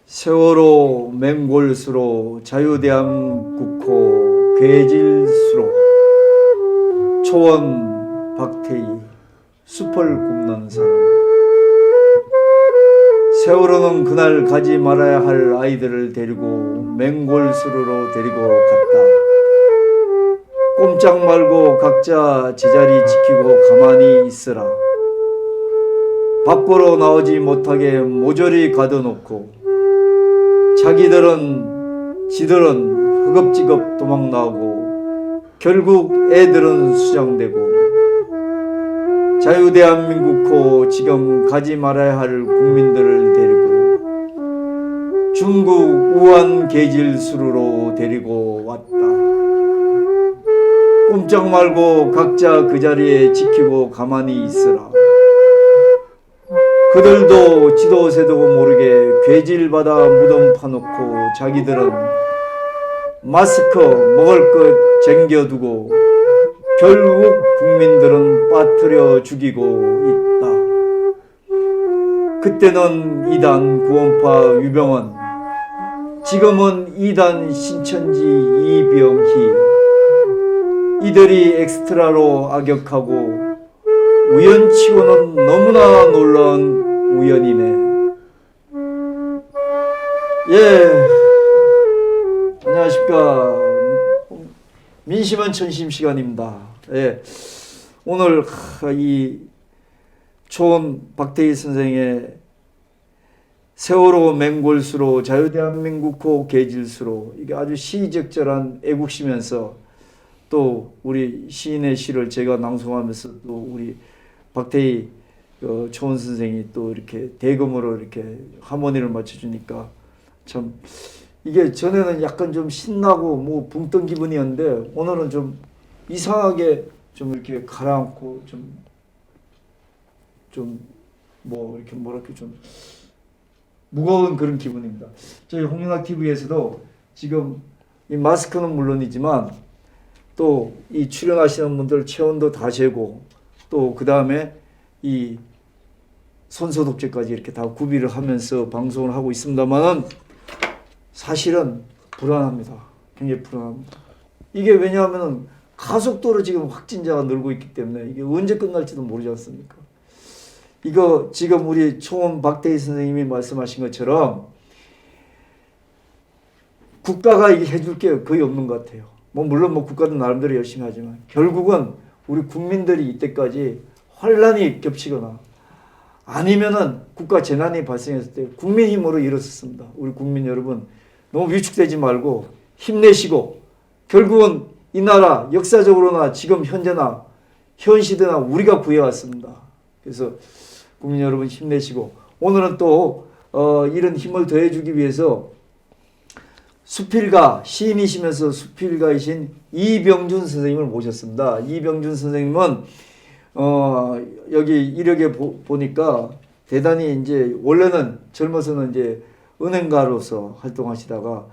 세월호 맹골수로 자유대한국호 괴질수로 초원 박태희 숲을 굽는 사람. 세월호는 그날 가지 말아야 할 아이들을 데리고 맹골수로로 데리고 갔다. 꼼짝 말고 각자 제자리 지키고 가만히 있으라. 밖으로 나오지 못하게 모조리 가둬놓고 지들은 허겁지겁 도망나오고 결국 애들은 수장되고 자유대한민국호 지금 가지 말아야 할 국민들을 데리고 중국 우한 계질수로로 데리고 왔다. 꼼짝 말고 각자 그 자리에 지키고 가만히 있으라. 그들도 지도 새도 모르게 괴질받아 무덤 파놓고 자기들은 마스크 먹을 것 쟁겨두고 결국 국민들은 빠뜨려 죽이고 있다. 그때는 2단 구원파 유병헌, 지금은 2단 신천지 이병희, 이들이 엑스트라로 악역하고 우연치고는 너무나 놀라운 우연이네. 예, 안녕하십니까. 민심은 천심 시간입니다. 예, 오늘 이 초원 박태희 선생의 세월호 맹골수로 자유대한민국호 계질수로, 이게 아주 시적절한 애국시면서 또 우리 시인의 시를 제가 낭송하면서 또 우리 박태희 초원 선생이 또 이렇게 대금으로 이렇게 하모니를 맞춰주니까 참 이게 전에는 약간 좀 신나고 뭐 붕 뜬 기분이었는데 오늘은 좀 이상하게 좀 이렇게 가라앉고 좀 뭐 이렇게 뭐랄까 좀 무거운 그런 기분입니다. 저희 홍윤학 TV에서도 지금 이 마스크는 물론이지만 또 이 출연하시는 분들 체온도 다 재고 또 그 다음에 이 손소독제까지 이렇게 다 구비를 하면서 방송을 하고 있습니다만은 사실은 불안합니다. 굉장히 불안합니다. 이게 왜냐하면 가속도로 지금 확진자가 늘고 있기 때문에 이게 언제 끝날지도 모르지 않습니까? 이거 지금 우리 초원 박태희 선생님이 말씀하신 것처럼 국가가 이게 해줄 게 거의 없는 것 같아요. 뭐 물론 뭐 국가도 나름대로 열심히 하지만 결국은 우리 국민들이 이때까지 환란이 겹치거나 아니면은 국가 재난이 발생했을 때 국민 힘으로 일어섰습니다. 우리 국민 여러분 너무 위축되지 말고 힘내시고 결국은 이 나라 역사적으로나 지금 현재나 현 시대나 우리가 구해왔습니다. 그래서 국민 여러분 힘내시고 오늘은 또 이런 힘을 더해주기 위해서 수필가 시인이시면서 수필가이신 이병준 선생님을 모셨습니다. 이병준 선생님은 여기 이력에 보니까 대단히 이제 원래는 젊어서는 이제 은행가로서 활동하시다가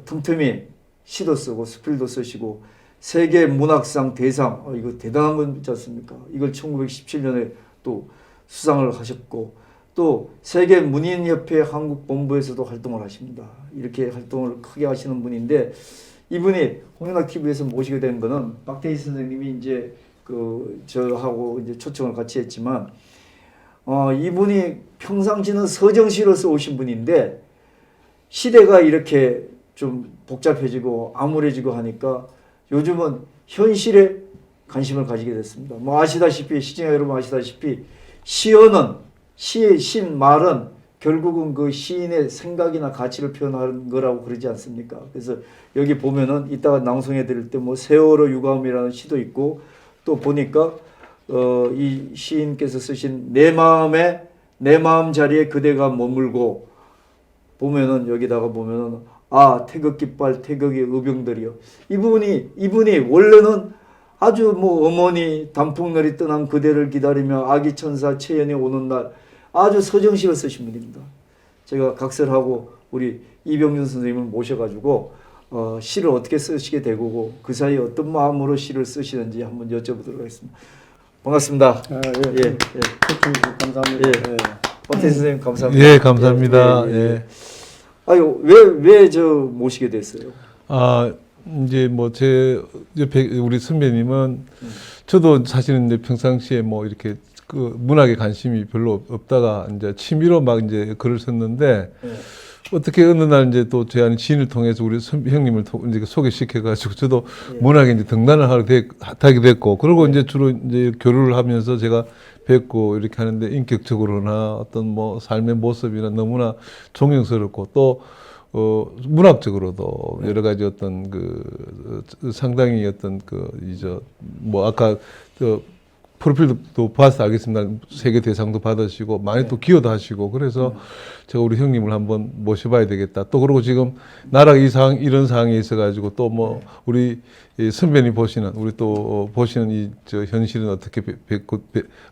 틈틈이 시도 쓰고 수필도 쓰시고 세계 문학상 대상 이거 대단한 거지 않습니까? 이걸 1917년에 또 수상을 하셨고 또 세계 문인협회 한국본부에서도 활동을 하십니다. 이렇게 활동을 크게 하시는 분인데 이분이 홍윤학 TV에서 모시게 된 거는 박태희 선생님이 이제 저하고 이제 초청을 같이 했지만 이분이 평상시는 서정시로 써오신 분인데 시대가 이렇게 좀 복잡해지고 암울해지고 하니까 요즘은 현실에 관심을 가지게 됐습니다. 뭐 아시다시피 시청자 여러분 아시다시피 시의 말은 결국은 그 시인의 생각이나 가치를 표현하는 거라고 그러지 않습니까? 그래서 여기 보면은 이따가 낭송해 드릴 때 뭐 세월호 유감이라는 시도 있고 또 보니까 이 시인께서 쓰신 내 마음 자리에 그대가 머물고 보면은 여기다가 보면은 태극깃발 태극의 의병들이요. 이분이 원래는 아주 뭐 어머니 단풍놀이 떠난 그대를 기다리며 아기 천사 채연이 오는 날 아주 서정시를 쓰신 분입니다. 제가 각설하고 우리 이병준 선생님을 모셔가지고 시를 어떻게 쓰시게 되고 그 사이에 어떤 마음으로 시를 쓰시는지 한번 여쭤보도록 하겠습니다. 반갑습니다. 예. 초청해 주셔서 감사합니다. 예. 예. 박태희 선생님 감사합니다. 예, 감사합니다. 예, 예. 예, 예. 아유 왜 저 모시게 됐어요? 아, 이제 뭐 제 옆에 우리 선배님은 저도 사실은 이제 평상시에 뭐 이렇게 그 문학에 관심이 별로 없다가 이제 취미로 막 이제 글을 썼는데 예. 어떻게 어느 날 이제 또 제 아는 지인을 통해서 우리 형님을 이제 소개시켜가지고 저도 예. 문학에 이제 등단을 하게 됐고 그리고 예. 이제 주로 이제 교류를 하면서 제가 뵙고 이렇게 하는데 인격적으로나 어떤 뭐 삶의 모습이나 너무나 존경스럽고 또 문학적으로도 여러 가지 어떤 상당히 어떤 이제 뭐 아까 프로필도 봐서 알겠습니다. 세계 대상도 받으시고 많이 또 기여도 하시고 그래서 제가 우리 형님을 한번 모셔봐야 되겠다. 또 그리고 지금 나라가 이런 상황에 있어가지고 또 뭐 우리 이 선배님 보시는 우리 또 보시는 이 저 현실은 어떻게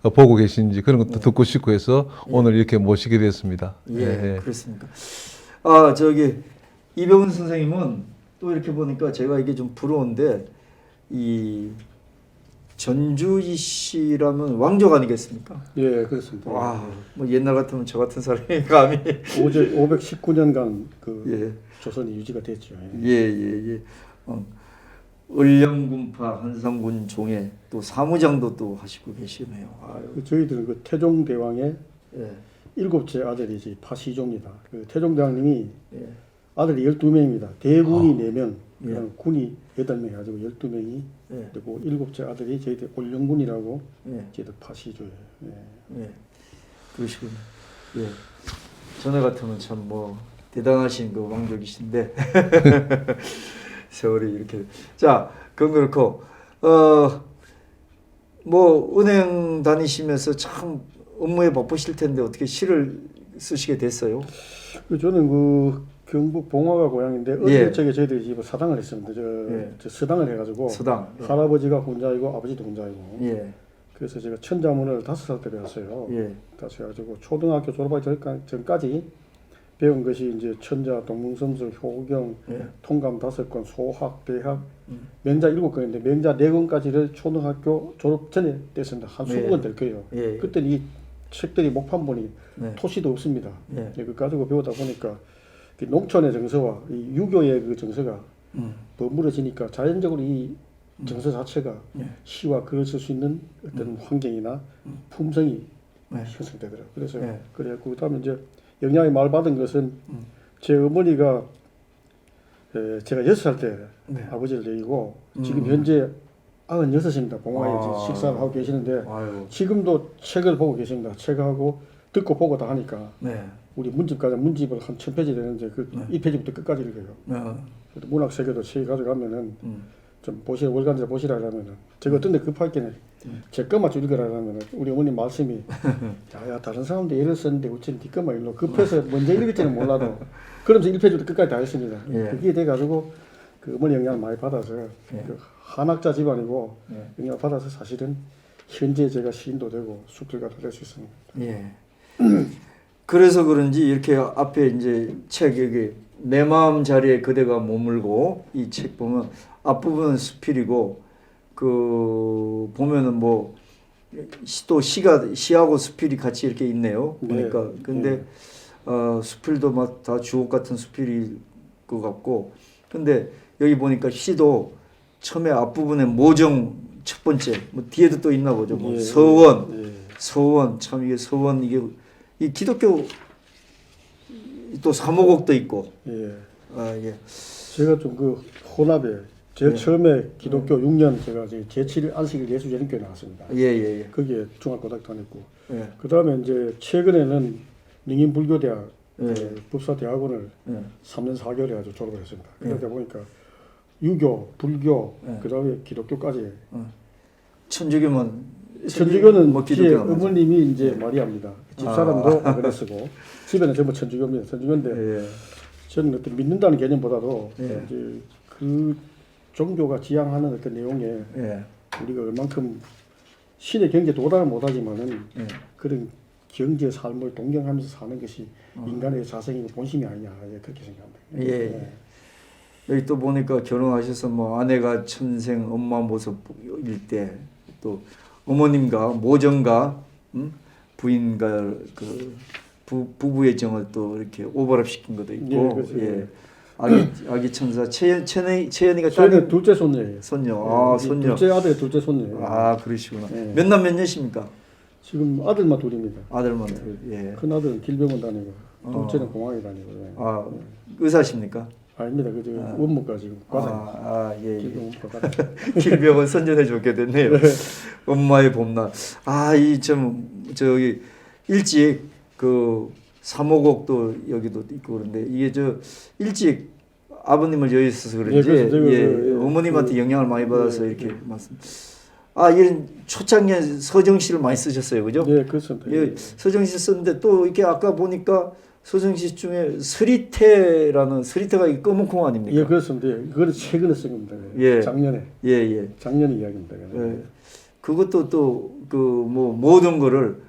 보고 계신지 그런 것도 듣고 싶고 해서 오늘 이렇게 모시게 됐습니다. 예, 그렇습니까? 아 저기 이병훈 선생님은 또 이렇게 보니까 제가 이게 좀 부러운데 이 전주이 씨라면 왕족 아니겠습니까? 예, 그렇습니다. 와, 뭐 옛날 같으면 저 같은 사람이 감히 519년간 예. 조선이 유지가 됐죠. 예. 예. 을령군파 한상군 종에 또 사무장도 또 하시고 계시네요. 아유. 저희들은 그 태종대왕의 예. 7째 아들이 이제 파시종이다. 그 태종대왕님이 예. 아들이 12명입니다. 대군이 4명, 예. 그다음 군이 8명 해가지고 12명이 예. 되고 7째 아들이 저희들 올령군이라고 예. 저희들 파시조예요. 예. 예. 그러시군요. 예. 전에 같으면 참 뭐 대단하신 그 왕족이신데 세월이 이렇게 자 그건 그렇고 뭐 은행 다니시면서 참 업무에 바쁘실 텐데 어떻게 시를 쓰시게 됐어요? 저는 그 경북 봉화가 고향인데 어릴 예. 적에 저희들이 집에 사당을 했습니다. 저 서당을 해가지고 서당. 예. 할아버지가 혼자이고 아버지도 혼자이고. 예. 그래서 제가 천자문을 5살 때 배웠어요. 예. 다시 해가지고 초등학교 졸업하기 전까지 배운 것이 이제 천자, 동문섬수, 효경, 예. 통감 5권, 소학, 대학, 명자 7권인데 명자 4권까지를 초등학교 졸업 전에 뗐습니다. 한 20권 될 거예요. 예. 그때 이 책들이 목판본이 네. 토시도 없습니다. 예. 그거 가지고 배우다 보니까 농촌의 정서와 이 유교의 그 정서가 버무려지니까 자연적으로 이 정서 자체가 예. 시와 글을 쓸 수 있는 어떤 환경이나 품성이 네. 형성되더라고요. 그래서 예. 그래갖고 그다음에 이제 영향이 많이 받은 것은 제 어머니가 제가 6살 때 네. 아버지를 내리고 지금 현재 96입니다. 봉화에 아. 이제 식사를 하고 계시는데 아유. 지금도 책을 보고 계십니다. 책하고 듣고 보고 다 하니까 네. 우리 문집까지 문집을 한 1000페이지 되는데 그 1페이지부터 끝까지 읽어요. 그래도 문학 세계도 책 가져가면은 좀 보시라 월간지 보시라 하면은 제가 어떤 데 급하게는 제 것만 좀 읽으라 하면은 우리 어머님 말씀이 야 다른 사람도 예를 썼는데 어찌 네 것만 읽노 급해서 먼저 읽을지는 몰라도 그러면서 1페이지부터 끝까지 다 했습니다. 예. 그게 돼가지고 그 어머니 영향을 많이 받아서 그 한학자 집안이고 영향을 받아서 사실은 현재 제가 시인도 되고 수필가도 될 수 있습니다. 예. 그래서 그런지 이렇게 앞에 이제 책 여기 내 마음 자리에 그대가 머물고 이 책 보면 앞부분은 수필이고 그 보면은 뭐 또 시하고 수필이 같이 이렇게 있네요. 보니까 근데 수필도 막 다 주옥 같은 수필일 것 같고 근데 여기 보니까 시도 처음에 앞부분에 모정 첫 번째 뭐 뒤에도 또 있나 보죠. 뭐 서원 참 이게 서원 이게 이 기독교 또 사모곡도 있고. 예. 제가 좀 그 혼합에 제일 처음에 기독교 6년 제가 제7일 안식일 예수재림교회 나왔습니다. 예. 거기에 중학고등학교 다녔고 예. 그 다음에 이제 최근에는 능인불교대학 법사대학원을 3년 4개월 해가지고 졸업을 했습니다. 그러다 보니까 유교, 불교, 그 다음에 기독교까지. 천주교는 뭐 제 기독교는 어머님이 이제 마리아입니다. 집사람도 아그네스고 집에는 전부 천주교입니다. 천주교인데 저는 어떤 믿는다는 개념보다도 이제 그 종교가 지향하는 어떤 내용에 우리가 얼만큼 신의 경지에 도달을 못하지만은 그런 경제 삶을 동경하면서 사는 것이 인간의 자성이고 본심이 아니냐 그렇게 생각합니다. 여기 또 보니까 결혼하셔서 뭐 아내가 천생 엄마 모습일 때 또 어머님과 모정과 부인과 그 부부의 정을 또 이렇게 오버랩 시킨 것도 있고, 예, 그렇죠. 예. 아기 천사 채연이가 저희는 딸이 둘째 손녀예요. 손녀, 아 이 손녀, 둘째 아들, 둘째 손녀예요. 아 그러시구나. 예. 몇 남 몇 여십니까? 지금 아들만 둘입니다. 아들만 둘, 예. 큰 아들은 길병원 다니고, 둘째는 어. 공항에 다니고. 예. 아 의사십니까? 아닙니다. 그 지금 원무과 지금 과장. 예. 길병원 과장. 길병원 선전해 줬게 됐네요. 엄마의 봄날. 이 좀 저기 일찍 그 삼호곡도 여기도 있고 그런데 이게 저 일찍 아버님을 여기 있어서 그런지 예, 그래서 제가 어머님한테 영향을 많이 받아서 이렇게 말씀. 이런 초창기에 서정 시를 많이 쓰셨어요, 그죠? 네, 그렇습니다. 예, 서정 시 썼는데 또 이렇게 아까 보니까 서정 시 중에 서리태가 이 검은 콩 아닙니까? 예, 그렇습니다. 예, 그거는 최근에 쓴 겁니다. 예. 작년에. 예. 작년 이야기입니다. 예. 그것도 또 그 뭐 모든 거를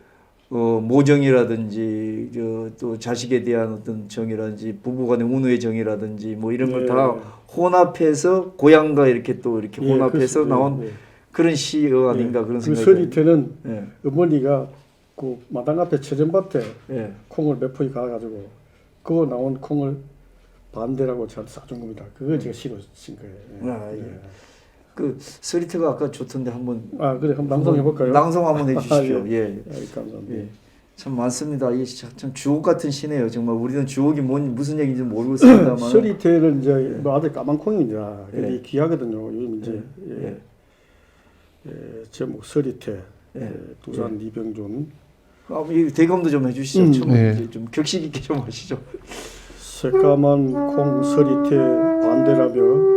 모정이라든지 또 자식에 대한 어떤 정이라든지 부부간의 운우의 정이라든지 뭐 이런 걸 다 혼합해서 고향과 이렇게 또 이렇게 예, 혼합해서 그렇습니다. 나온 예. 그런 시가 아닌가 그런 그 생각이 서리태는 예. 어머니가 그 마당 앞에 처전밭에 예. 콩을 몇 포기 가가지고 그거 나온 콩을 반대라고 저한테 싸준 겁니다. 그걸 제가 시로 쓴 거예요. 예. 예. 그 서리태가 아까 좋던데 한번 그래 한번 낭송해 볼까요? 낭송 한번 해주십시오. 예. 예. 감사합니다. 예. 참 많습니다. 이게 참 주옥 같은 시네요. 정말 우리는 주옥이 무슨 얘기인지 모르고 있습니다만. 서리태는 이제 뭐 아들 까만콩입니다. 예. 이 귀하거든요. 요즘 이제 제목 서리태, 두산 이병준. 이 대검도 좀 해주시죠. 좀, 예. 좀 격식 있게 좀 하시죠. 새까만 콩 서리태 반대라며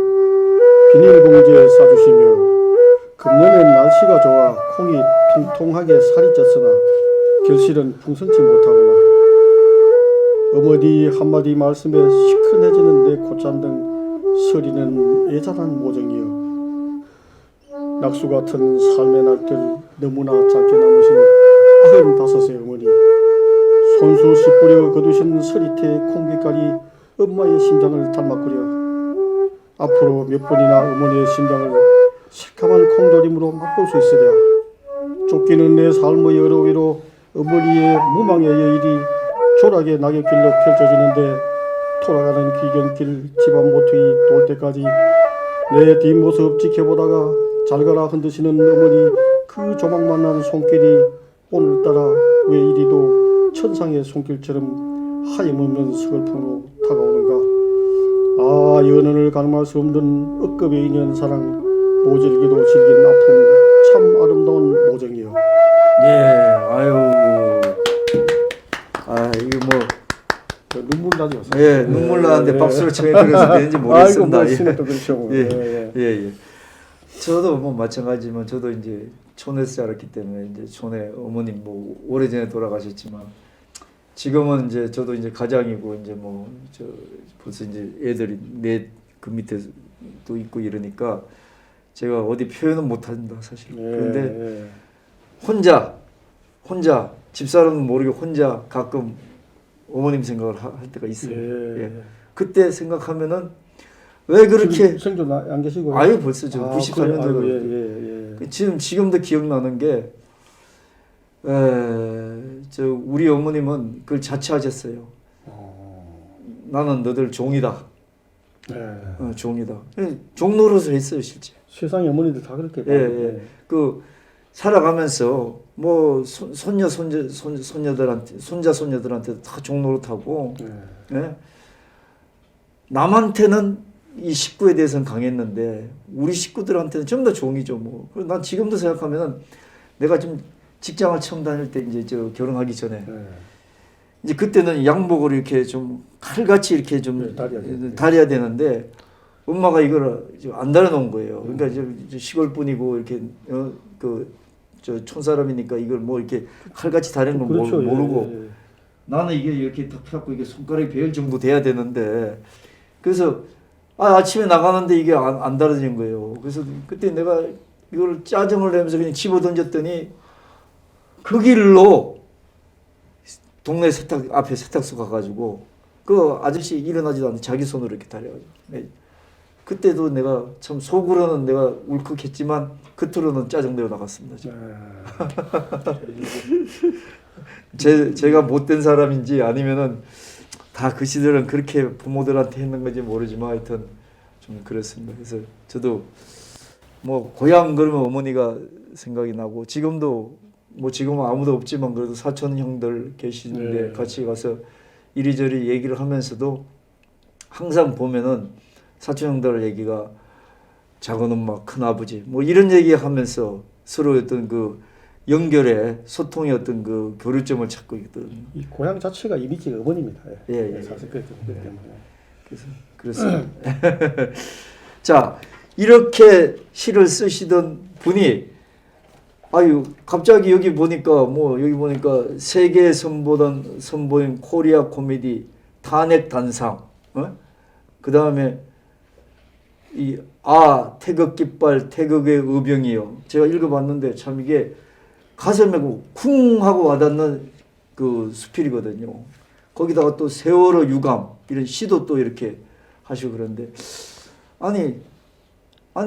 비닐봉지에 싸주시며 금년엔 날씨가 좋아 콩이 통통하게 살이 쪘으나 결실은 풍성치 못하구나. 어머니 한마디 말씀에 시큰해지는데 곧잠 등 서리는 애잔한 모정이여. 낙수 같은 삶의 날들 너무나 짧게 남으신 95세 어머니. 손수 씨 뿌려 거두신 서리태 콩빛깔이 엄마의 심장을 닮았구려. 앞으로 몇 번이나 어머니의 심장을 새까만 콩조림으로 맛볼 수 있으랴. 쫓기는 내 삶의 여러 위로 어머니의 무망의 여일이 조락의 낙엽길로 펼쳐지는데 돌아가는 귀경길 집안 모퉁이 돌 때까지 내 뒷모습 지켜보다가 잘 가라 흔드시는 어머니 그 조망만한 손길이 오늘따라 왜 이리도 천상의 손길처럼 하염없는 서글픔으로 다가오는가. 연연을 가늠할 수 없는 억겁의 인연 사랑 모질기도 질긴 아픔 참 아름다운 모정이여. 이거 뭐 눈물 나죠. 눈물 나는데 박수를 쳐야 그래서 되는지 모르겠습니다. 아이고 뭐 또 그렇죠. 예. 저도 뭐 마찬가지지만 저도 이제 촌에서 자랐기 때문에 이제 촌에 어머님 뭐 오래전에 돌아가셨지만 지금은 이제 저도 이제 가장이고 이제 뭐 저 벌써 이제 애들이 그 밑에 또 있고 이러니까 제가 어디 표현은 못한다 사실. 그런데 혼자 집사람은 모르게 혼자 가끔 어머님 생각을 할 때가 있어요. 예. 그때 생각하면은 왜 그렇게 생존 안 계시고요? 아유 벌써 저 94년도에 지금도 기억나는 게 저 우리 어머님은 그걸 자처하셨어요. 나는 너들 종이다. 종이다. 종 노릇을 했어요 실제. 세상의 어머니들 다 그렇게. 그 살아가면서 뭐 손녀들한테 손자 손녀들한테 다 종 노릇하고. 남한테는 이 식구에 대해서는 강했는데 우리 식구들한테는 좀 더 종이죠 뭐. 난 지금도 생각하면은 내가 좀 직장을 처음 다닐 때 이제 저 결혼하기 전에 이제 그때는 양복을 이렇게 좀 칼같이 이렇게 좀 다려야 되는데 엄마가 이걸 안 달아놓은 거예요. 그러니까 저 시골 분이고 이렇게 저 촌사람이니까 이걸 뭐 이렇게 칼같이 다리는 걸 그렇죠, 모르고 나는 이게 이렇게 탁 펴고 이게 손가락이 베일 정도 돼야 되는데 그래서 아침에 나가는데 이게 안 달아진 거예요. 그래서 그때 내가 이걸 짜증을 내면서 그냥 집어 던졌더니 그 길로 동네 앞에 세탁소 가가지고 그 아저씨 일어나지도 않는데 자기 손으로 이렇게 달려가지고 그때도 내가 참 속으로는 내가 울컥했지만 겉으로는 짜증내고 나갔습니다. 제가 못된 사람인지 아니면은 다 그 시절은 그렇게 부모들한테 했는 건지 모르지만 하여튼 좀 그렇습니다. 그래서 저도 뭐 고향 그러면 어머니가 생각이 나고 지금도 뭐 지금은 아무도 없지만 그래도 사촌 형들 계시는데 네. 같이 가서 이리저리 얘기를 하면서도 항상 보면은 사촌 형들 얘기가 작은 엄마, 큰 아버지 뭐 이런 얘기하면서 서로 어떤 그 연결에 소통의 어떤 그 교류점을 찾고 있거든요. 이 고향 자체가 이미지가 어머니입니다. 예. 사실 그렇기 때문에. 그래서 그렇습니다. 자, 이렇게 시를 쓰시던 분이 아유 갑자기 여기 보니까 세계 선보인 코리아 코미디 탄핵 단상, 그 다음에 태극 깃발 태극의 의병이요. 제가 읽어봤는데 참 이게 가슴에 쿵 하고 와닿는 그 수필이거든요. 거기다가 또 세월호 유감 이런 시도 또 이렇게 하시고 그런데 아니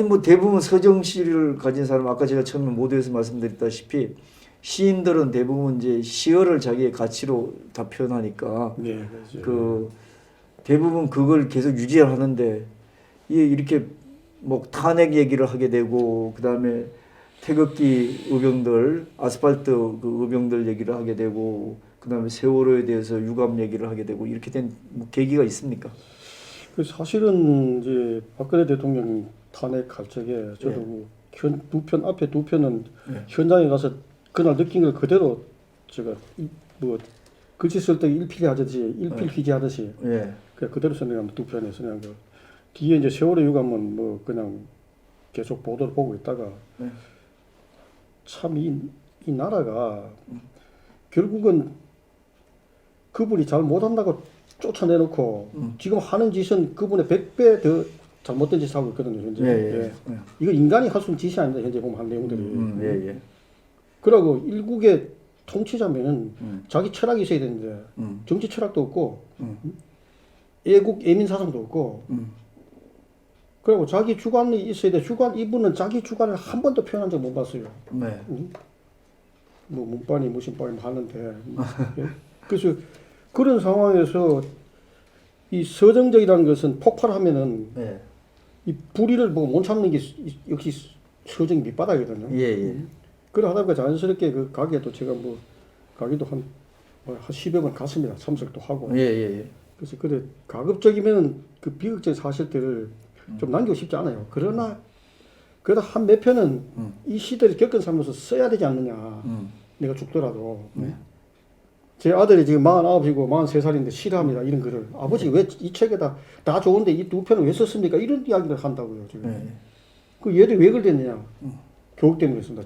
뭐 대부분 서정시를 가진 사람 아까 제가 처음에 모두에서 말씀드렸다시피 시인들은 대부분 이제 시어를 자기의 가치로 다 표현하니까 네, 그렇죠. 그 대부분 그걸 계속 유지하는데 이렇게 뭐 탄핵 얘기를 하게 되고 그다음에 태극기 의병들 아스팔트 그 의병들 얘기를 하게 되고 그다음에 세월호에 대해서 유감 얘기를 하게 되고 이렇게 된 뭐 계기가 있습니까? 그 사실은 이제 박근혜 대통령 탄핵할 적에 저도 앞에 두 편은 현장에 가서 그날 느낀 걸 그대로 제가 뭐 글씨 쓸 때 일필 휘지 하듯이 그냥 그대로 써내면 두 편에 그냥 그 뒤에 이제 세월호 유감은 뭐 그냥 계속 보도를 보고 있다가 참 이 나라가 결국은 그분이 잘 못한다고 쫓아내놓고 지금 하는 짓은 그분의 100배 더 잘못된 짓을 하고 있거든요. 현재. 이거 인간이 할 수 있는 짓이 아닙니다. 현재 보면 한 내용들이. 그러고 일국의 통치자면은 자기 철학이 있어야 되는데 정치 철학도 없고 애민 사상도 없고 그리고 자기 주관이 있어야 돼. 이분은 자기 주관을 한 번도 표현한 적 못 봤어요. 뭐 문빨이 무신빨이 하는데 그래서 그런 상황에서 이 서정적이라는 것은 폭발하면은 이 불의를 뭐 못 참는 게 역시 서정 밑바닥이거든요. 그래 하다 보니까 자연스럽게 그 가게도 제가 뭐 가게도 한 10여 번 갔습니다. 참석도 하고. 그래서 그래 가급적이면 그 비극적인 사실들을 좀 남기고 싶지 않아요. 그러나 그래도 한 몇 편은 이 시대를 겪은 사람으로서 써야 되지 않느냐. 내가 죽더라도. 제 아들이 지금 49이고 43살인데 싫어합니다. 이런 글을. 아버지 왜 이 책에다 다 좋은데 이 두 편을 왜 썼습니까? 이런 이야기를 한다고요. 지금. 그 얘들이 왜 그랬느냐. 교육 때문에 그렇습니다.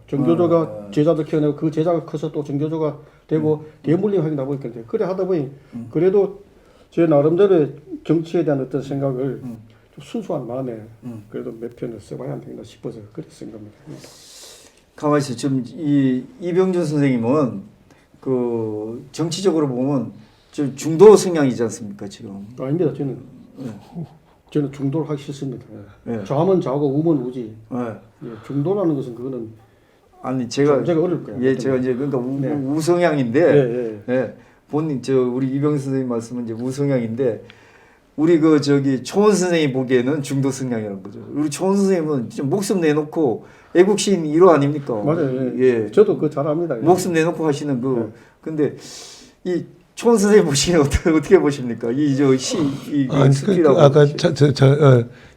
정교조가 제자들 키워내고 그 제자가 커서 또 정교조가 되고 대물림하게 나보고 있는데 그래 하다 보니 그래도 제 나름대로의 정치에 대한 어떤 생각을 좀 순수한 마음에 그래도 몇 편을 써봐야 안 되겠나 싶어서 그렇게 쓴 겁니다. 가만히 있어. 지금 이병준 선생님은 그 정치적으로 보면 좀 중도 성향이지 않습니까 지금? 아닙니다. 저는 중도를 하기 싫습니다. 좌면 좌고 우면 우지. 중도라는 것은 그거는 아니 제가 어려울 거예요. 제가 이제 그러니까 우성향인데 본인 우리 이병준 선생님 말씀은 이제 우성향인데 우리 초원 선생님 보기에는 중도 성향이라는 거죠. 우리 초원 선생님은 진짜 목숨 내놓고 애국시인 1호 아닙니까? 맞아요. 저도 그거 잘 압니다. 목숨 내놓고 하시는 근데 이 초원 선생님 보시기엔 어떻게 보십니까?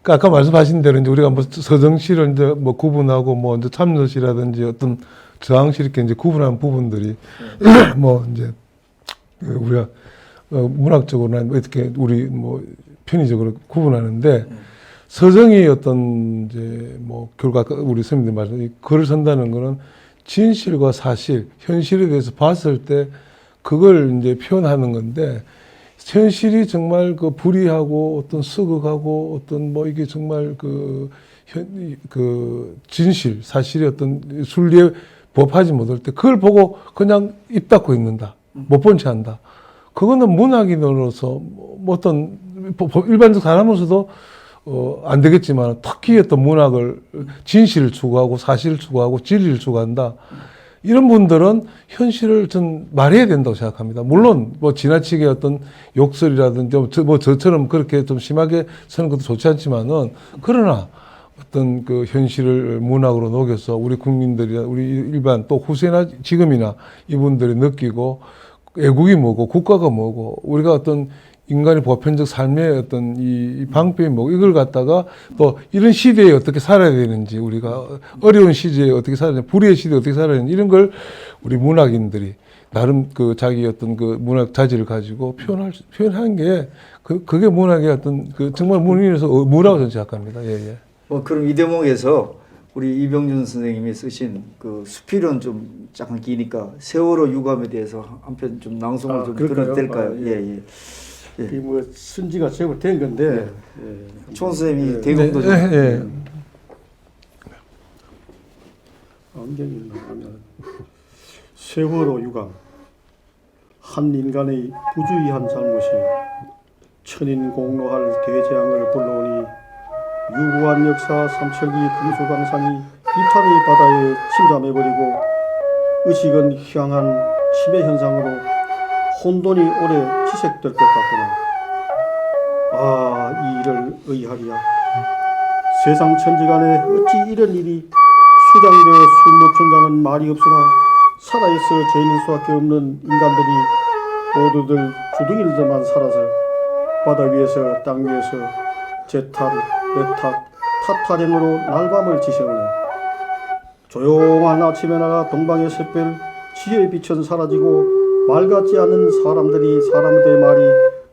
아까 말씀하신 대로 이제 우리가 뭐 서정시를 이제 뭐 구분하고 뭐 이제 참여시라든지 어떤 저항시 이렇게 이제 구분하는 부분들이 뭐 이제 우리가 문학적으로나 어떻게 우리 뭐 편의적으로 구분하는데 서정이 어떤 이제 뭐 결과 우리 선생님들 말씀 글을 쓴다는 거는 진실과 사실, 현실에 대해서 봤을 때 그걸 이제 표현하는 건데 현실이 정말 그 불의하고 어떤 수극하고 어떤 뭐 이게 정말 그 진실, 사실이 어떤 순리에 부합하지 못할 때 그걸 보고 그냥 입 닫고 있는다. 못 본 채 한다. 그거는 문학인으로서 뭐 어떤 일반적 사람으로서도 안 되겠지만 특히 어떤 문학을 진실을 추구하고 사실을 추구하고 진리를 추구한다. 이런 분들은 현실을 전 말해야 된다고 생각합니다. 물론 뭐 지나치게 어떤 욕설이라든지 뭐 저처럼 그렇게 좀 심하게 쓰는 것도 좋지 않지만은 그러나 어떤 그 현실을 문학으로 녹여서 우리 국민들이나 우리 일반 또 후세나 지금이나 이분들이 느끼고 애국이 뭐고 국가가 뭐고 우리가 어떤 인간의 보편적 삶의 어떤 이 방법이 뭐 이걸 갖다가 또 이런 시대에 어떻게 살아야 되는지 우리가 어려운 시대에 어떻게 살아야 되는지 불의의 시대에 어떻게 살아야 되는지 이런 걸 우리 문학인들이 나름 그 자기 어떤 그 문학 자질을 가지고 표현하는 게 그게 문학의 어떤 그 정말 문인에서 문화라고 저는 생각합니다. 예, 예. 그럼 이 대목에서 우리 이병준 선생님이 쓰신 그 수필은 좀 약간 기니까 세월호 유감에 대해서 한편 좀 낭송을 좀 들어도 될까요? 예, 예. 이 뭐 순지가 제법 된 건데 총 선생님이 대금도 좀. 안경이 나오면 세월호 유감 한 인간의 부주의한 잘못이 천인 공로할 대재앙을 불러오니 유구한 역사 삼천리 금수강산이 이탈의 바다에 침잠해버리고 의식은 향한 치매 현상으로 혼돈이 오래 지색될 것 같구나. 아, 이 일을 의하리야. 세상 천지간에 어찌 이런 일이 수장되어 숨먹춘다는 말이 없으나 살아있어 죄인일 수밖에 없는 인간들이 모두들 주둥이들만 살아서 바다 위에서 땅 위에서 재탄, 외탁, 타타령으로 날밤을 지새우네. 조용한 아침에 나가 동방의 샛별 지혜의 빛은 사라지고 말 같지 않은 사람들의 말이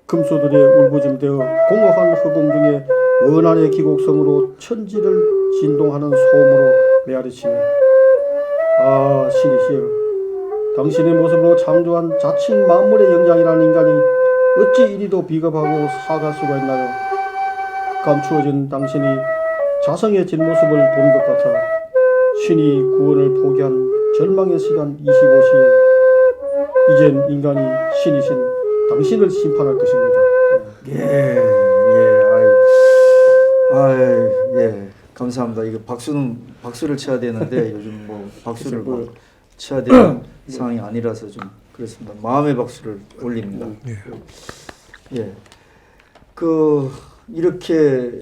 금수들의 울부짖되어 공허한 허공 중에 원한의 기곡성으로 천지를 진동하는 소음으로 메아리치네. 아, 신이시여, 당신의 모습으로 창조한 자칭 만물의 영장이라는 인간이 어찌 이리도 비겁하고 사갈 수가 있나요? 감추어진 당신이 자성해진 모습을 본 것 같아 신이 구원을 포기한 절망의 시간 25시에 이젠 인간이 신이신 당신을 심판할 것입니다. 예, 예, 감사합니다. 이거 박수를 쳐야 되는데 요즘 뭐 박수를 쳐야 되는 상황이 아니라서 좀 그렇습니다. 마음의 박수를 올립니다. 예, 이렇게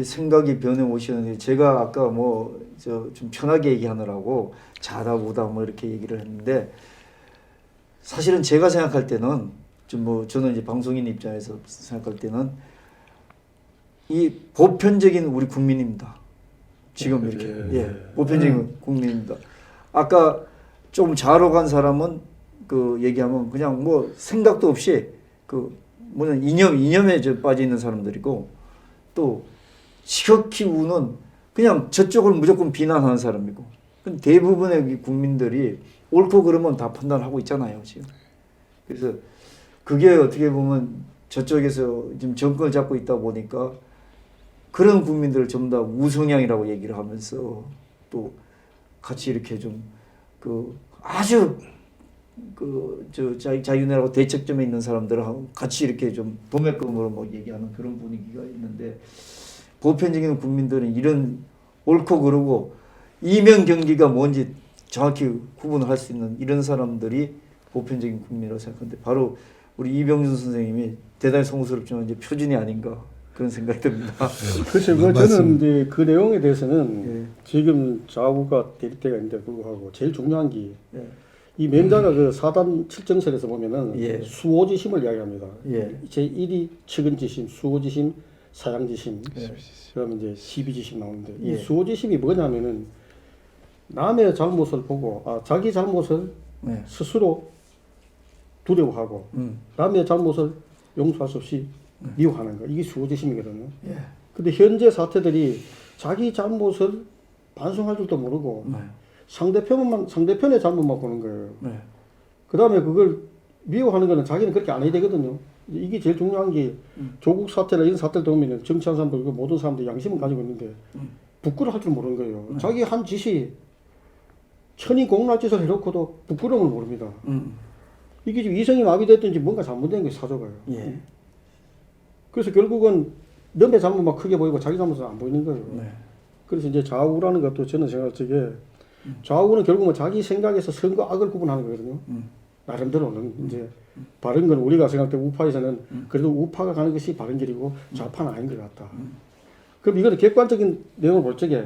생각이 변해 오시는데 제가 아까 뭐 좀 편하게 얘기하느라고 자다 보다 뭐 이렇게 얘기를 했는데 사실은 제가 생각할 때는 저는 이제 방송인 입장에서 생각할 때는 이 보편적인 우리 국민입니다. 지금 이렇게 보편적인 국민입니다. 아까 좀 좌로 간 사람은 얘기하면 그냥 뭐 생각도 없이 이념에 빠져 있는 사람들이고 또 지극히 우는 그냥 저쪽을 무조건 비난하는 사람이고 대부분의 국민들이 옳고 그러면 다 판단하고 있잖아요 지금. 그래서 그게 어떻게 보면 저쪽에서 지금 정권을 잡고 있다 보니까 그런 국민들을 전부 다 우성향이라고 얘기를 하면서 또 같이 이렇게 좀 아주 자기네하고 대척점에 있는 사람들하고 같이 이렇게 좀 도매금으로 뭐 얘기하는 그런 분위기가 있는데 보편적인 국민들은 이런 옳고 그르고 이면 경기가 뭔지 정확히 구분을 할 수 있는 이런 사람들이 보편적인 국민이라고 생각하는데 바로 우리 이병준 선생님이 대단히 송구스럽지만 이제 표준이 아닌가 그런 생각이 듭니다. 그렇죠. 저는 이제 그 내용에 대해서는 지금 좌우가 될 때가 있는데 불구하고 제일 중요한 게 이 맹자가 그 사단 칠정설에서 보면은 수오지심을 이야기합니다. 제1이 측은지심, 수오지심, 사양지심, 그러면 이제 12지심 나오는데 이 수오지심이 뭐냐면은 남의 잘못을 보고 자기 잘못을 스스로 두려워하고 남의 잘못을 용서할 수 없이 미워하는 거 이게 수오지심이거든요. 근데 현재 사태들이 자기 잘못을 반성할 줄도 모르고 상대편의 잘못만 보는 거예요. 그 다음에 그걸 미워하는 거는 자기는 그렇게 안 해야 되거든요. 이게 제일 중요한 게 조국 사태나 이런 사태를 보면 정치하는 사람들 모든 사람들이 양심을 가지고 있는데 부끄러워할 줄 모르는 거예요. 자기 한 짓이 천이 공날 짓을 해놓고도 부끄러움을 모릅니다. 이게 지금 이성이 마비됐든지 뭔가 잘못된 게 사조가요. 그래서 결국은 남의 잘못만 크게 보이고 자기 잘못은 안 보이는 거예요. 그래서 이제 좌우라는 것도 저는 생각할 적에 좌우는 결국은 자기 생각에서 선과 악을 구분하는 거거든요. 나름대로는 이제 바른 건 우리가 생각할 때 우파에서는 그래도 우파가 가는 것이 바른 길이고 좌파는 아닌 것 같다. 그럼 이거는 객관적인 내용을 볼 적에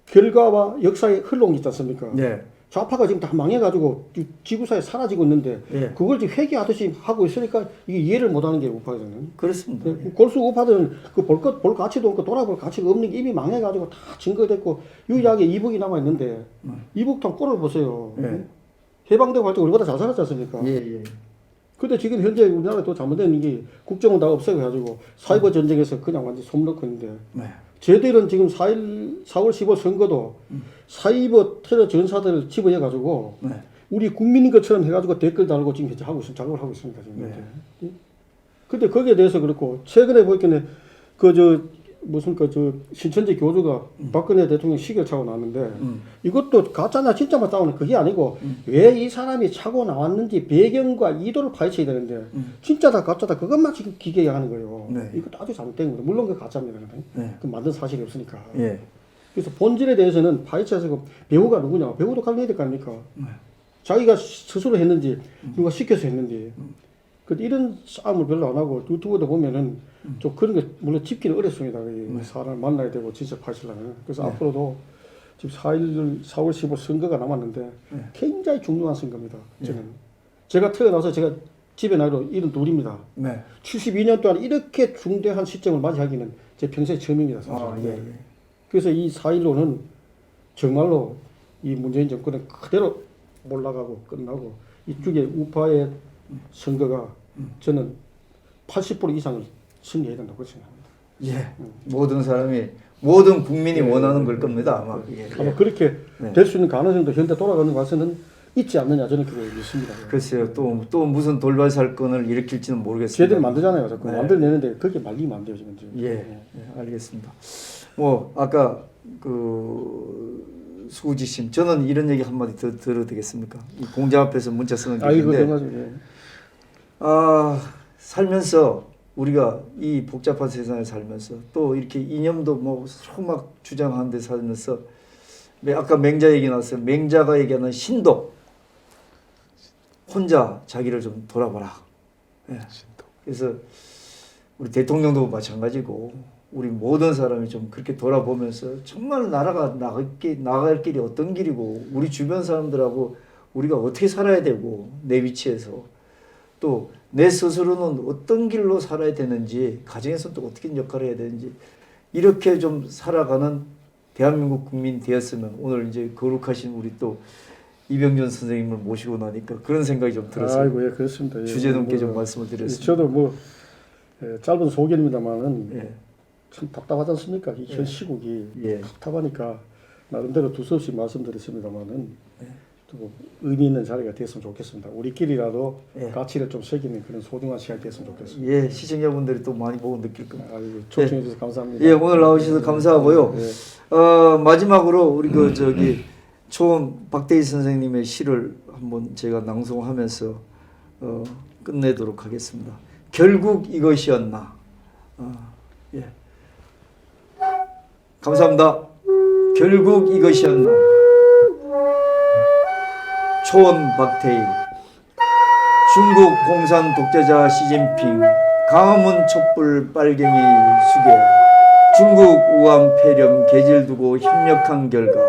결과와 역사의 흘러온 게 있지 않습니까? 네. 좌파가 지금 다 망해가지고 지구사에 사라지고 있는데 예. 그걸 지금 회귀하듯이 하고 있으니까 이게 이해를 못하는 게 우파에서는. 그렇습니다. 골수 우파들은 그 볼 가치도 없고 돌아볼 가치가 없는 게 이미 망해가지고 다 증거됐고 유일하게 이북이 남아 있는데 이북탕 꼴을 보세요. 예. 해방되고 할 때 우리보다 잘 살았지 않습니까? 예, 예. 근데 지금 현재 우리나라에 또 잘못된 게 국정원 다 없애가지고 사이버 전쟁에서 그냥 완전 소문놓고 있는데 네. 쟤들은 지금 4월 15일 선거도 사이버 테러 전사들을 집어해가지고 네. 우리 국민인 것처럼 해가지고 댓글 달고 지금 현재 하고 있습니다. 작업을 하고 있습니다. 지금 현재. 근데 거기에 대해서 그렇고 최근에 보니까 무슨 신천지 교주가 박근혜 대통령 시계를 차고 나왔는데 이것도 가짜냐 진짜만 싸우는 그게 아니고 왜 이 사람이 차고 나왔는지 배경과 이도를 파헤쳐야 되는데 진짜다 가짜다 그것만 지금 기계하는 거예요. 네. 이것도 아주 잘못된 거예요. 물론 그 가짜입니다. 네. 그 만든 사실이 없으니까. 예. 그래서 본질에 대해서는 파헤쳐서 그 배우가 누구냐 배우도 관련해야 될 거 아닙니까? 자기가 스스로 했는지 누가 시켜서 했는지 근데 이런 싸움을 별로 안 하고 유튜브도 보면은 좀 그런 게 물론 짚기는 어렵습니다. 사람 만나야 되고 진짜 파헤치려면. 그래서 앞으로도 지금 4월 15일 선거가 남았는데 굉장히 중요한 선거입니다. 저는 제가 태어나서 제가 집에 나이로 72입니다. 네. 72년 동안 이렇게 중대한 시점을 맞이하기는 제 평생 처음입니다. 사실. 아, 예, 예. 그래서 이 4.15는 정말로 이 문재인 정권은 그대로 몰락하고 끝나고 이쪽에 우파의 선거가 저는 80% 이상을 승리해야 된다고 생각합니다. 예. 모든 사람이 모든 국민이 원하는 걸 겁니다. 아마 그게. 아마 그렇게 네. 될 수 있는 가능성도 현재 돌아가는 것에는 있지 않느냐 저는 그걸 믿습니다. 글쎄요. 또 무슨 돌발 사건을 일으킬지는 모르겠습니다. 쟤들이 만들잖아요. 자꾸 네. 만들어내는데 그렇게 말리면 안 돼요 지금. 예, 알겠습니다. 뭐 아까 그 수지심 저는 이런 얘기 한마디 더 들어도 되겠습니까? 이 공장 앞에서 문자 쓰는 게 이거 있는데 살면서 우리가 이 복잡한 세상에 살면서 또 이렇게 이념도 뭐 서로 막 주장하는 데 살면서 아까 맹자 얘기 나왔어요. 맹자가 얘기하는 신도 혼자 자기를 좀 돌아봐라. 예. 그래서 우리 대통령도 마찬가지고 우리 모든 사람이 좀 그렇게 돌아보면서 정말 나라가 나갈 길이 어떤 길이고 우리 주변 사람들하고 우리가 어떻게 살아야 되고 내 위치에서 또 내 스스로는 어떤 길로 살아야 되는지 가정에서 또 어떻게 역할을 해야 되는지 이렇게 좀 살아가는 대한민국 국민 되었으면 오늘 이제 거룩하신 우리 또 이병준 선생님을 모시고 나니까 그런 생각이 좀 들었어요. 아이고 예 그렇습니다. 주제넘게 좀 말씀을 드렸습니다. 저도 짧은 소견입니다만은 예. 참 답답하지 않습니까? 이 현 시국이 예. 답답하니까 나름대로 두서없이 말씀드렸습니다만은 또 의미 있는 자리가 됐으면 좋겠습니다. 우리끼리라도 예. 가치를 좀 새기는 그런 소중한 시간이 됐으면 좋겠습니다. 예, 시청자분들이 또 많이 보고 느낄 겁니다. 아이고 초청해 주셔서 감사합니다. 예, 오늘 나오셔서 감사하고요. 예. 마지막으로 우리 초원 박대희 선생님의 시를 한번 제가 낭송하면서 끝내도록 하겠습니다. 결국 이것이었나. 예. 감사합니다. 결국 이것이었나. 초원 박태희. 중국 공산 독재자 시진핑. 강화문 촛불 빨갱이 수계. 중국 우한 폐렴 계질 두고 협력한 결과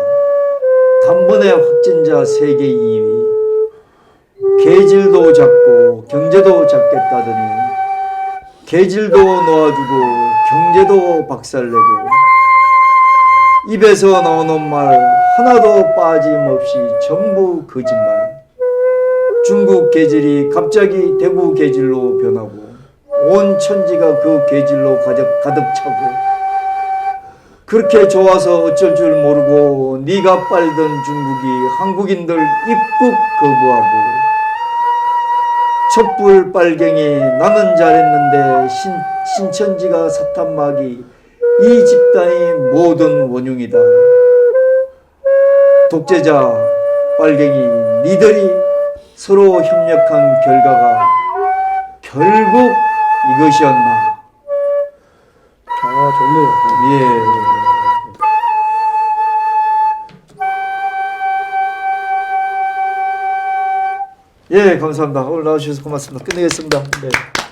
단번에 확진자 세계 2위. 계질도 작고 경제도 작겠다더니 계질도 놓아주고 경제도 박살내고 입에서 나오는 말 하나도 빠짐없이 전부 거짓말. 중국 계질이 갑자기 대구 계질로 변하고 온 천지가 그 계질로 가득 차고 그렇게 좋아서 어쩔 줄 모르고 네가 빨던 중국이 한국인들 입국 거부하고 촛불 빨갱이 나는 잘했는데 신천지가 사탄마귀 이 집단이 모든 원흉이다. 독재자 빨갱이 니들이 서로 협력한 결과가 결국 이것이었나. 좋네요. 예. 예, 감사합니다. 오늘 나와주셔서 고맙습니다. 끝내겠습니다. 네.